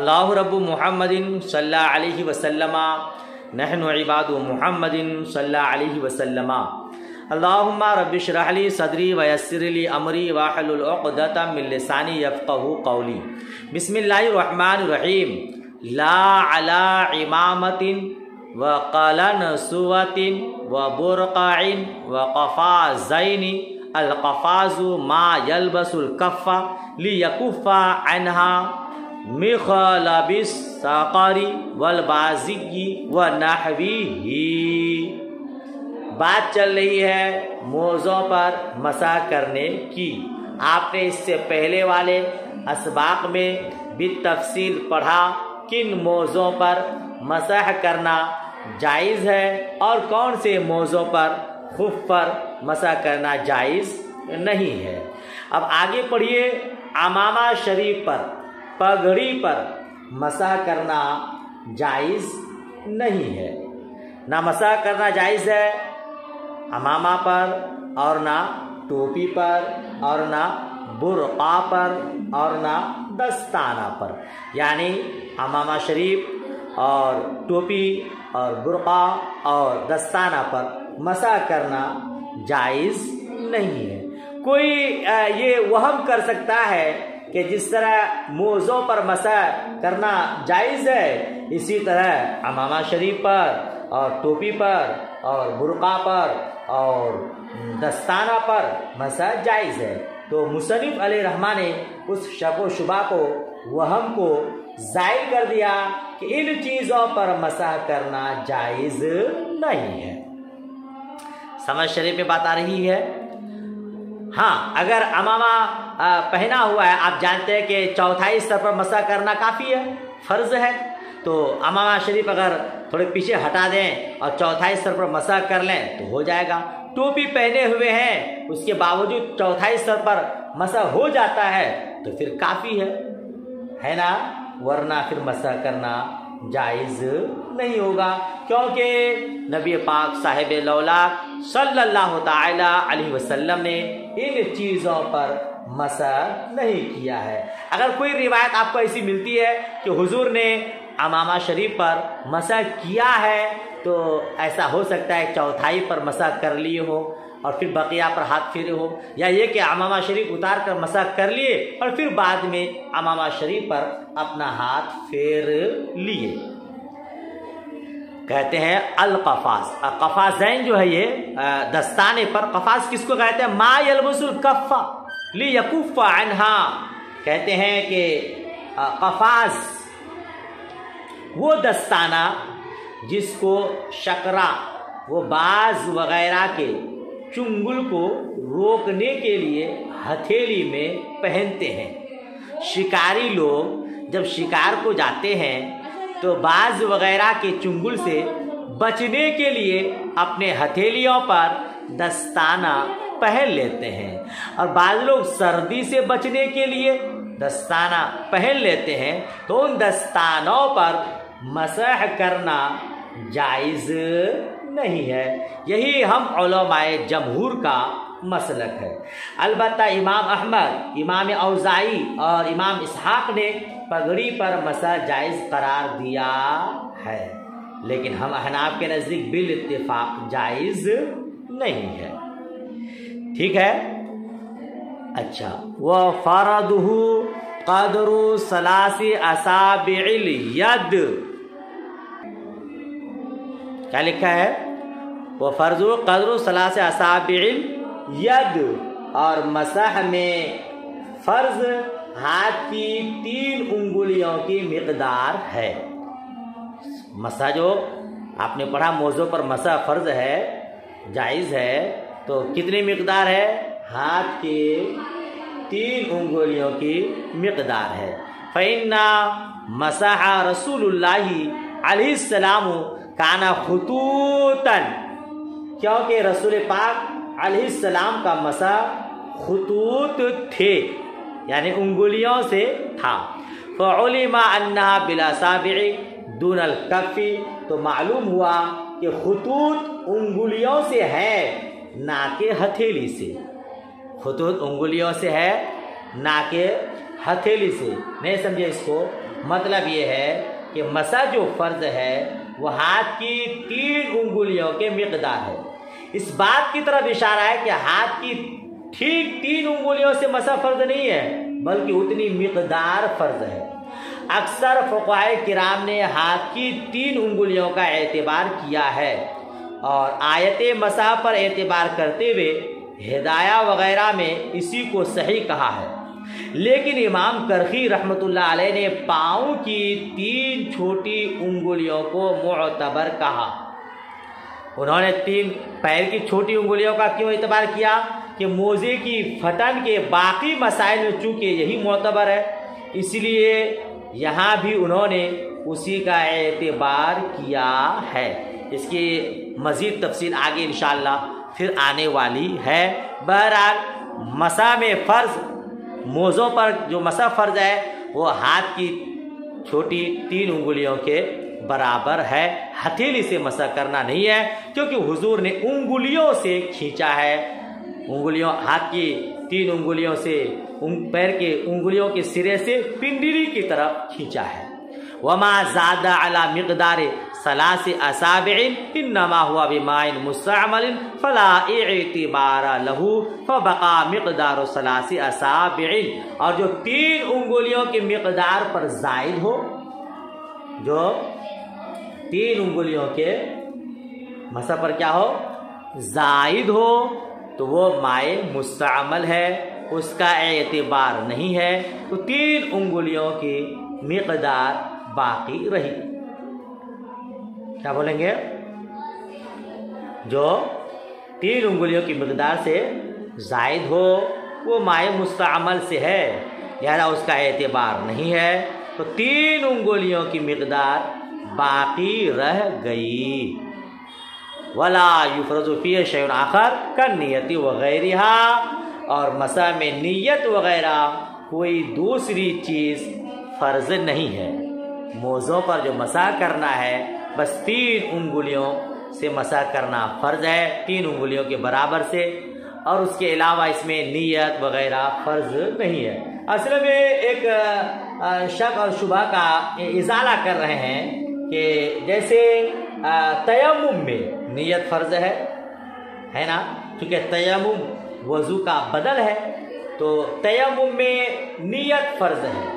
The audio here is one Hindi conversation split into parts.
अल्लाहु रब्बु मुहम्मदिन सल्लल्लाहु अलैहि वसल्लम नहनु इबादु मुहम्मदिन सल्लल्लाहु अलैहि वसल्लम। अल्लाहुम्मा रब्बि इश्रह ली सदरी व यस्सिर ली अमरी वहलुल उक़दतम मिन लिसानी यफ़क़हू क़ौली। बिस्मिल्लाहिर रहमानिर रहीम। ला अला इमामतिन व क़लन सुवतिन व बुरक़इन व क़फ़ाज़ैनि अल क़फ़ाज़ु मा यल्बसुल कफ़्फ़ा लियकुफ़्फ़ा अन्हा मिख़लबिस साक़री वल बाज़िगी व नहवीही। बात चल रही है मोज़ों पर मसा करने की। आपने इससे पहले वाले असबाक में बितफ़सील पढ़ा किन मोज़ों पर मसह करना जायज़ है और कौन से मोज़ों पर खुफ़ पर मसा करना जायज़ नहीं है। अब आगे पढ़िए, अमामा शरीफ पर, पगड़ी पर मसा करना जायज़ नहीं है। ना मसा करना जायज़ है अमामा पर, और ना टोपी पर, और ना बुरक़ा पर, और ना दस्ताना पर। यानी अमामा शरीफ और टोपी और बुरक़ा और दस्ताना पर मसा करना जायज़ नहीं है। कोई ये वहम कर सकता है कि जिस तरह मोज़ों पर मसा करना जायज़ है, इसी तरह अमामा शरीफ पर और टोपी पर और बुरक़ा पर और दस्ताना पर मसा जायज़ है। तो मुसन्निफ़ अलैहिर्रहमा ने उस शक व शुबा को, वहम को ज़ाइल कर दिया कि इन चीज़ों पर मसा करना जायज़ नहीं है। समझ शरीफ में बात आ रही है। हाँ, अगर अमामा पहना हुआ है, आप जानते हैं कि चौथाई स्तर पर मसा करना काफ़ी है, फ़र्ज़ है, तो अमामा शरीफ अगर थोड़े पीछे हटा दें और चौथाई स्तर पर मसा कर लें तो हो जाएगा। टोपी पहने हुए हैं, उसके बावजूद चौथाई स्तर पर मसा हो जाता है तो फिर काफ़ी है ना, वरना फिर मसा करना जायज़ नहीं होगा, क्योंकि नबी पाक साहिब लौलाक सल्लल्लाहु ताला अलैहि वसल्लम ने इन चीज़ों पर मसा नहीं किया है। अगर कोई रिवायत आपको ऐसी मिलती है कि हुजूर ने अमामा शरीफ पर मसा किया है, तो ऐसा हो सकता है चौथाई पर मसा कर लिए हो और फिर बकिया पर हाथ फेरे हो, या ये कि अमामा शरीफ उतार कर मसा कर लिए और फिर बाद में अमामा शरीफ पर अपना हाथ फेर लिए। कहते हैं अल क़फ़ाज़, क़फ़ाज़ैन जो है ये दस्ताने पर, क़फ़ाज़ किसको कहते हैं? मा यल्बसुल कफ़्फ़ा लियकुफ़्फ़ा अन्हा। कहते हैं कि क़फ़ाज़ वो दस्ताना जिसको शकरा, वो बाज वगैरह के चुंगल को रोकने के लिए हथेली में पहनते हैं। शिकारी लोग जब शिकार को जाते हैं तो बाज वगैरह के चुंगल से बचने के लिए अपने हथेलियों पर दस्ताना पहन लेते हैं, और बाज लोग सर्दी से बचने के लिए दस्ताना पहन लेते हैं। तो उन दस्तानों पर मसह करना जायज़ नहीं है। यही हम उलमाए जमहूर का मसलक है। अलबत्ता इमाम अहमद, इमाम औज़ाई और इमाम इसहाक ने पगड़ी पर मसा जायज़ करार दिया है, लेकिन हम अहनाफ के नज़दीक बिल इत्तिफाक जायज़ नहीं है। ठीक है। अच्छा, व फ़रदुहु क़दरु सलासी असाबिइल यद। क्या लिखा है? वो फ़र्ज़ु क़दरु सलासे असाबिइल यद, और मसह में फ़र्ज़ हाथ की 3 उंगलियों की मिक़दार है। मसा जो आपने पढ़ा मोज़ों पर मसा फ़र्ज़ है, जायज़ है, तो कितनी मिक़दार है? हाथ के 3 उंगलियों की मिक़दार है। फ़इन्ना मसह रसूलुल्लाहि अलैहिस्सलामु काना खुतूतन, क्योंकि रसूल पाक अलैहिस्सलाम का मसा खुतूत थे, यानी उंगलियों से था। फ़उलिमा अन्नहा बिलासाबिइ दूनल कफ़ी, तो मालूम हुआ कि खुतूत उंगलियों से है, ना के हथेली से। खुतूत उंगलियों से है, ना के हथेली से। नहीं समझे इसको? मतलब ये है कि मसा जो फ़र्ज है वो हाथ की 3 उंगलियों के मिक़दार है। इस बात की तरफ इशारा है कि हाथ की ठीक 3 उंगलियों से मसा फ़र्ज नहीं है, बल्कि उतनी मिक़दार फ़र्ज है। अक्सर फ़ुक़हाए किराम ने हाथ की 3 उंगलियों का एतबार किया है और आयत मसा पर एतबार करते हुए हिदाया वगैरह में इसी को सही कहा है। लेकिन इमाम करखी रहमतुल्लाह अलैह ने पाँव की 3 छोटी उंगलियों को मुअतबर कहा। उन्होंने 3 पैर की छोटी उंगलियों का क्यों एतबार किया कि मोज़े की फटन के बाकी मसाइल में चूँकि यही मुअतबर है, इसलिए यहाँ भी उन्होंने उसी का एतबार किया है। इसकी मज़ीद तफसील आगे इंशाअल्लाह फिर आने वाली है। बहरहाल मसा में फ़र्ज़, मोज़ों पर जो मसा फ़र्ज़ है वो हाथ की छोटी 3 उंगलियों के बराबर है। हथेली से मसा करना नहीं है, क्योंकि हुजूर ने उंगलियों से खींचा है। उंगलियों, हाथ की 3 उंगलियों से पैर के उंगलियों के सिरे से पिंडली की तरफ खींचा है। वमा ज़ादा अला मिक़दार सलासी असाबिइन इन्नमा हुआ बिमाइन मुस्तअमलिन फला इतिबारा लहू फबका मिक़दार सलासी असाबिइन। और जो 3 उंगलियों के मिक़दार पर जायद हो, जो 3 उंगलियों के मसा पर क्या हो, जायद हो, तो वो माए मुस्तअमल है, उसका एतबार नहीं है, तो 3 उंगलियों की मिक़दार बाकी रही। क्या बोलेंगे? जो 3 उंगलियों की मिक़दार से जायद हो वो माए मुस्तअमल से है, लिहाजा उसका एतबार नहीं है, तो 3 उंगलियों की मिक़दार बाकी रह गई। वला युफ़रज़ु फ़ीही शैउन आख़र कन्नियति वग़ैरिहा। और मसा में नियत वग़ैरह कोई दूसरी चीज़ फ़र्ज़ नहीं है। मोज़ों पर जो मसा करना है बस 3 उंगलियों से मसा करना फ़र्ज़ है, 3 उंगलियों के बराबर से, और उसके अलावा इसमें नियत वग़ैरह फ़र्ज़ नहीं है। असल में एक शक और शुबह का इज़ाला कर रहे हैं कि जैसे तयम्मुम में नियत फ़र्ज़ है ना, क्योंकि तयम्मुम वज़ू का बदल है, तो तयम्मुम में नियत फ़र्ज़ है।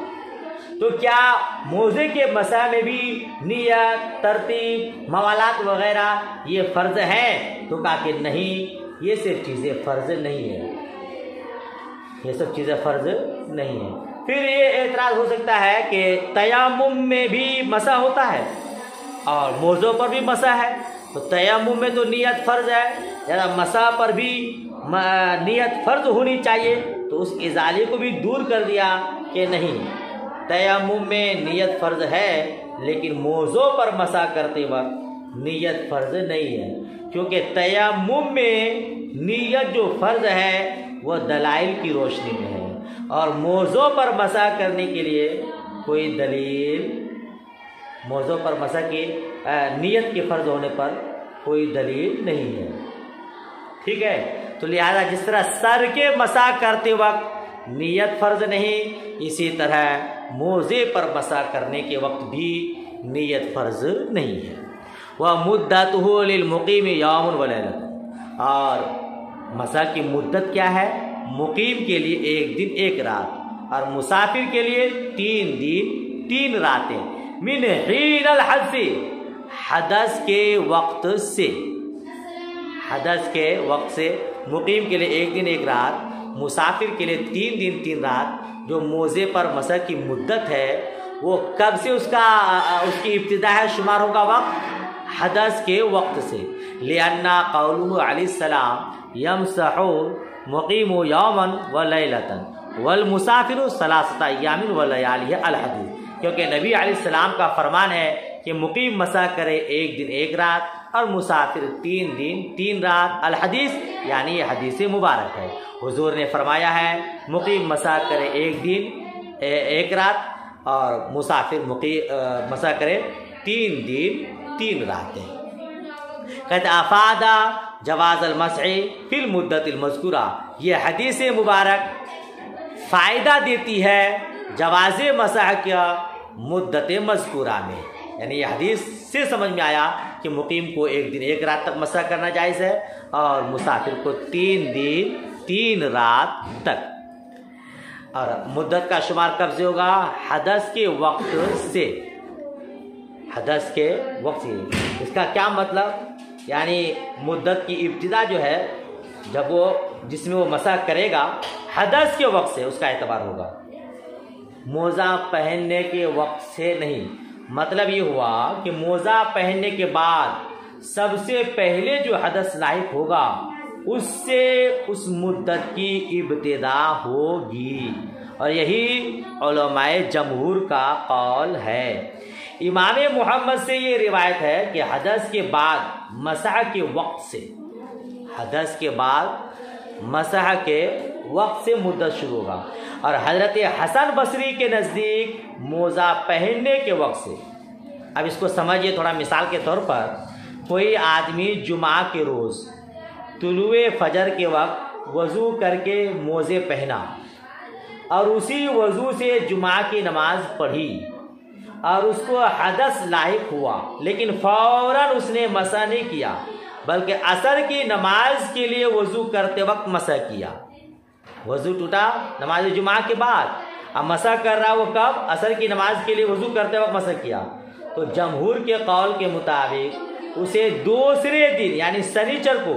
तो क्या मोज़े के मसा में भी नियत, तरतीब, मवालात वग़ैरह ये फ़र्ज़ है? तो कहा कि नहीं, ये सब चीज़ें फ़र्ज़ नहीं है, ये सब चीज़ें फ़र्ज़ नहीं है। फिर ये एतराज़ हो सकता है कि तयम्मुम में भी मसा होता है और मोज़ों पर भी मसा है, तो तयम्मुम में तो नियत फ़र्ज़ है, ज़रा मसा पर भी नियत फ़र्ज़ होनी चाहिए, तो उस इज़ाले को भी दूर कर दिया कि नहीं, तयम्मुम में नियत फ़र्ज़ है लेकिन मोज़ों पर मसा करते वक्त नियत फ़र्ज़ नहीं है, क्योंकि तयम्मुम में नियत जो फ़र्ज़ है वो दलाइल की रोशनी में है, और मोज़ों पर मसा करने के लिए कोई दलील, मोज़ों पर मसा की नियत के फ़र्ज़ होने पर कोई दलील नहीं है। ठीक है, तो लिहाजा जिस तरह सर के मसा करते वक्त नियत फ़र्ज़ नहीं, इसी तरह मोज़े पर मसा करने के वक्त भी नियत फ़र्ज़ नहीं है। वह मुद्दतुहु लिल-मुक़ीम यौमुन व लैलतुन। और मसा की मुद्दत क्या है? मुक़ीम के लिए 1 दिन 1 रात और मुसाफिर के लिए 3 दिन 3 रातें। मिन हीनल हदस, हदस के वक्त से, हदस के वक्त से मुक़ीम के लिए 1 दिन 1 रात, मुसाफिर के लिए 3 दिन 3 रात। जो मोज़े पर मसा की मुद्दत है वो कब से उसकी इब्तिदा है, शुमार होगा वक्त? हदस के वक्त से। लिअन्ना क़ौलुहु अलैहिस्सलाम यमसहु मुक़ीमु यौमन व लैलतन वल मुसाफिरु सलासता अय्यामिन व लयालिहा अल हदीस। क्योंकि नबी अलैहिस्सलाम का फरमान है कि मुक़ीम मसा करे 1 दिन 1 रात और मुसाफिर 3 दिन 3 रात। अल हदीस यानी ये हदीस मुबारक है। हुजूर ने फरमाया है मुक़ीम मसा करे 1 दिन 1 रात और मुसाफिर मसा करे 3 दिन 3 रातें। कहते अफादा जवाज़ अल मसई फिल मुद्दतिल मज़कूरा। ये हदीस मुबारक फ़ायदा देती है जवाज़ मसह का मुद्दत मज़कूरा में, यानी ये हदीस से समझ में आया कि मुकीम को 1 दिन 1 रात तक मसा करना जायज़ है और मुसाफिर को 3 दिन 3 रात तक। और मुद्दत का शुमार कब से होगा? हदस के वक्त से। हदस के वक्त से। इसका क्या मतलब? यानी मुद्दत की इब्तिदा जो है, जब वो जिसमें वो मसा करेगा हदस के वक्त से उसका एतबार होगा, मोज़ा पहनने के वक्त से नहीं। मतलब ये हुआ कि मोज़ा पहनने के बाद सबसे पहले जो हदस लाहिक होगा उससे उस मुद्दत की इब्तिदा होगी, और यही उलमाए जमहूर का कौल है। इमाम मोहम्मद से ये रिवायत है कि हदस के बाद मसह के वक्त से, हदस के बाद मसह के वक्त से मुद्दत शुरू होगा, और हज़रत हसन बसरी के नज़दीक मोज़ा पहनने के वक्त से। अब इसको समझिए थोड़ा। मिसाल के तौर पर कोई आदमी जुमा के रोज़ तुलुए फजर के वक्त वज़ू करके मोज़े पहना और उसी वज़ू से जुमा की नमाज पढ़ी और उसको हदस लाहिक हुआ, लेकिन फ़ौरन उसने मसा नहीं किया बल्कि असर की नमाज के लिए वज़ू करते वक्त मसा किया। वज़ू टूटा नमाज जुमा के बाद, अब मसा कर रहा, वो कब? असर की नमाज के लिए वज़ू करते वक्त मसा किया। तो जमहूर के कौल के मुताबिक उसे दूसरे दिन यानी शनिचर को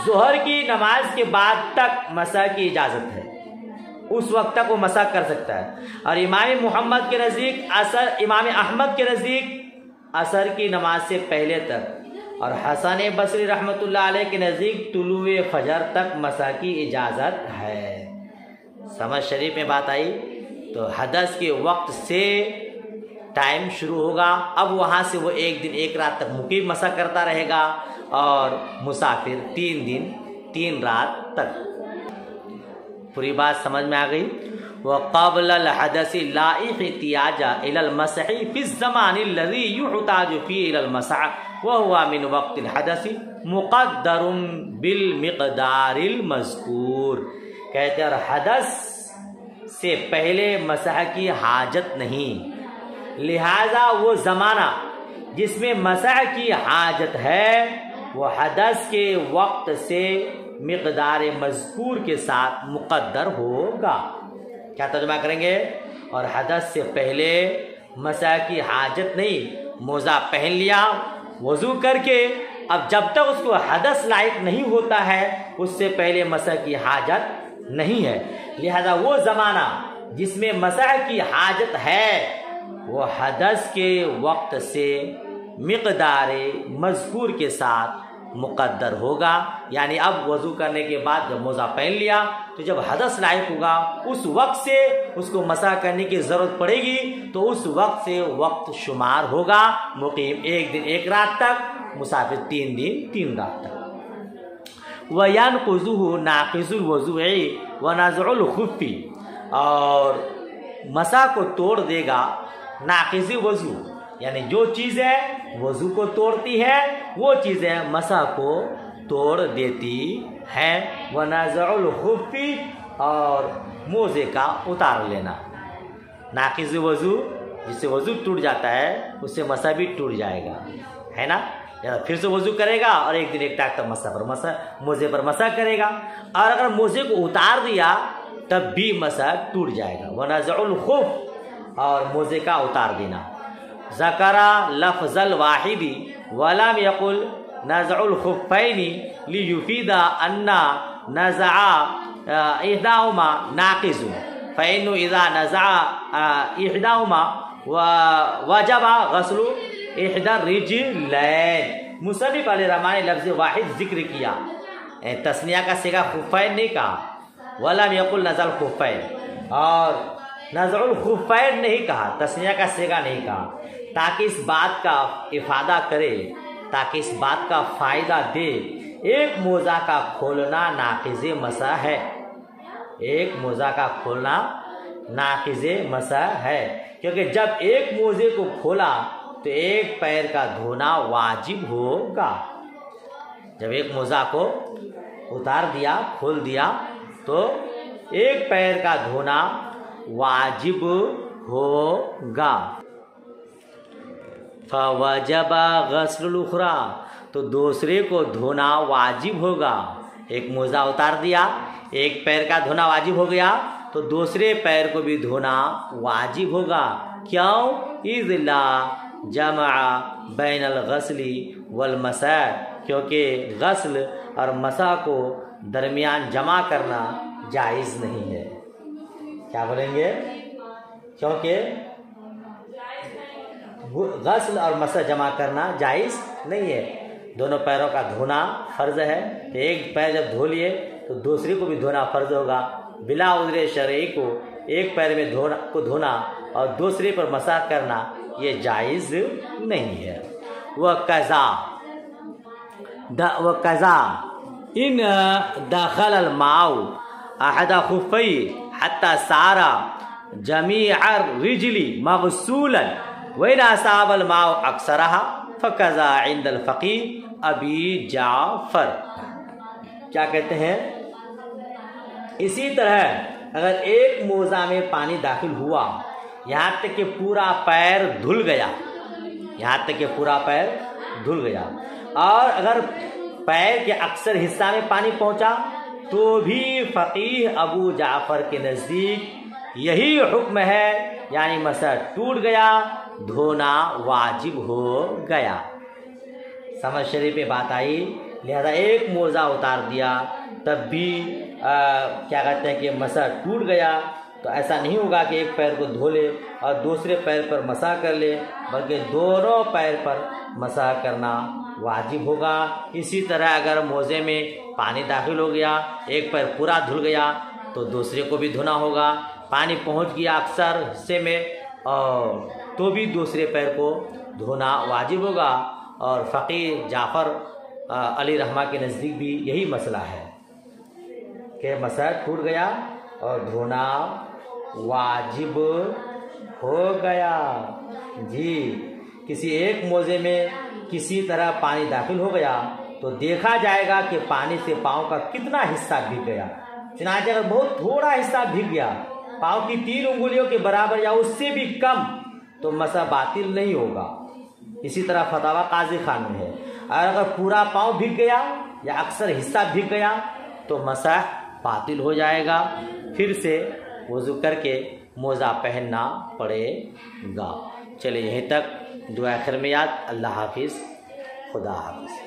ज़ोहर की नमाज के बाद तक मसा की इजाज़त है, उस वक्त तक वो मसा कर सकता है। और इमाम मोहम्मद के नज़दीक असर, इमाम अहमद के नज़दीक असर की नमाज से पहले तक, और हसन बसरी रहमतुल्लाह अलैह के नज़दीक तुलुए फजर तक मसा की इजाज़त है। समझ शरीफ में बात आई? तो हदस के वक्त से टाइम शुरू होगा। अब वहाँ से वो 1 दिन 1 रात तक मुकीम मसा करता रहेगा और मुसाफिर 3 दिन 3 रात तक। पूरी बात समझ में आ गई? व क़ब्ल हदसी ला इहतियाजा इलल मसही फी ज़मानि लज़ी युहताजु फी इलल मसह व हुवा मिन वक़्तिल हदसी मुक़द्दरुन बिल मिक़दारिल मज़कूर। कहते हैं और हदस से पहले मसह की हाजत नहीं, लिहाजा वो ज़माना जिसमें मसह की हाजत है वो हदस के वक्त से मिक़दार मज़कूर के साथ मुक़द्दर होगा। क्या तर्जुमा करेंगे? और हदस से पहले मसह की हाजत नहीं, मोज़ा पहन लिया वज़ू करके, अब जब तक उसको हदस लायक नहीं होता है उससे पहले मसह की हाजत नहीं है। लिहाजा वो ज़माना जिसमें मसह की हाजत है वो हदस के वक्त से मिक़दार मज़कूर के साथ मुक़द्दर होगा। यानी अब वज़ू करने के बाद जब मोज़ा पहन लिया तो जब हदस लायक होगा उस वक्त से उसको मसा करने की ज़रूरत पड़ेगी, तो उस वक्त से वक्त शुमार होगा मुकीम 1 दिन 1 रात तक, मुसाफिर 3 दिन 3 रात तक। वयनक़ुज़ुहु नाक़िज़ुल वज़ू'i व नज़उल खुफ़्फ़ी, और मसा को तोड़ देगा नाक़िज़ वज़ू, यानी जो चीज़ें वज़ू को तोड़ती है वो चीज़ें मसा को तोड़ देती हैं। व नज़उल खुफ़्फ़ी, और मोज़े का उतार लेना। नाक़िज़ वज़ू, जिससे वज़ू टूट जाता है उससे मसा भी टूट जाएगा, है ना? या फिर से वज़ू करेगा और 1 दिन 1 रात तक मोज़े पर मसा करेगा, और अगर मोज़े को उतार दिया तब भी मसा टूट जाएगा। व नज़उल खुफ़्फ़, और मोज़े का उतार देना। ज़करा लफ़्ज़ल वाहिदी वलम यक़ुल नज़उल खुफ़्फ़ैनि लियुफ़ीदा अन्ना नज़अ इहदाहुमा नाक़िज़ुन फ़इन्नु इज़ा नज़अ इहदाहुमा वजब ग़स्लु इहदा रिजलैन। मुसन्निफ़ अलैहिर्रहमान ने लफ्ज़ वाहिद ज़िक्र किया, तस्निया का सिगा खुफ़्फ़ैन नहीं कहा, वलम यक़ुल नज़अल खुफ़्फ़ैन, और नज़उल खुफ़्फ़ैन नहीं कहा, तस्निया का सिगा नहीं कहा, ताकि इस बात का इफ़ादा करे, ताकि इस बात का फ़ायदा दे एक मोज़ा का खोलना नाक़िज़ मसा है, एक मोज़ा का खोलना नाक़िज़ मसा है, क्योंकि जब एक मोज़े को खोला तो एक पैर का धोना वाजिब होगा। जब एक मोज़ा को उतार दिया, खोल दिया, तो एक पैर का धोना वाजिब होगा। फवजबा गस्लुल उखरा, तो दूसरे को धोना वाजिब होगा। एक मोजा उतार दिया, एक पैर का धोना वाजिब हो गया, तो दूसरे पैर को भी धोना वाजिब होगा। क्यों? इज़ला जमा बैनल गस्ली वल मसा, क्योंकि गस्ल और मसा को दरमियान जमा करना जायज़ नहीं है। क्या बोलेंगे? क्योंकि गस्ल और मसा जमा करना जायज़ नहीं है। दोनों पैरों का धोना फ़र्ज है, तो एक पैर जब धो लिए तो दूसरे को भी धोना फ़र्ज होगा। बिला उज़्र शरई को एक पैर में धोना और दूसरे पर मसा करना ये जायज़ नहीं है। वह कज़ा इन दखल अल माउ अहदा खुफ़ई हत्ता सारा जमीअ रिजली मग़सूलन वैना साबल माउ अक्सरहा फ़क़ज़ा इंदल फ़क़ीह अबी जाफ़र। क्या कहते हैं? इसी तरह अगर एक मोजा में पानी दाखिल हुआ, यहाँ तक कि पूरा पैर धुल गया, और अगर पैर के अक्सर हिस्सा में पानी पहुंचा, तो भी फ़क़ीह अबू जाफ़र के नज़दीक यही हुक्म है, यानी मसा टूट गया, धोना वाजिब हो गया। समझ शरीफ पे बात आई। लिहाजा एक मोजा उतार दिया तब भी क्या कहते हैं कि मसा टूट गया, तो ऐसा नहीं होगा कि एक पैर को धो ले और दूसरे पैर पर मसा कर ले, बल्कि दोनों पैर पर मसा करना वाजिब होगा। इसी तरह अगर मोजे में पानी दाखिल हो गया, एक पैर पूरा धुल गया, तो दूसरे को भी धोना होगा। पानी पहुंच गया अक्सर हिस्से में, और तो भी दूसरे पैर को धोना वाजिब होगा। और फ़क़ीह जाफ़र अली रहमा के नज़दीक भी यही मसला है कि मसा टूट गया और धोना वाजिब हो गया। जी, किसी एक मोजे में किसी तरह पानी दाखिल हो गया, तो देखा जाएगा कि पानी से पाँव का कितना हिस्सा भीग गया। चुनांचे अगर बहुत थोड़ा हिस्सा भीग गया, पाँव की 3 उंगलियों के बराबर या उससे भी कम, तो मसा बातिल नहीं होगा। इसी तरह फतावा काजी खान में है। और अगर पूरा पाँव भीग गया या अक्सर हिस्सा भीग गया, तो मसा बातिल हो जाएगा। फिर से वज़ू करके मोज़ा पहनना पड़ेगा। चलिए यहीं तक। दुआ आखिर में याद। अल्लाह हाफिज़, खुदा हाफिज़।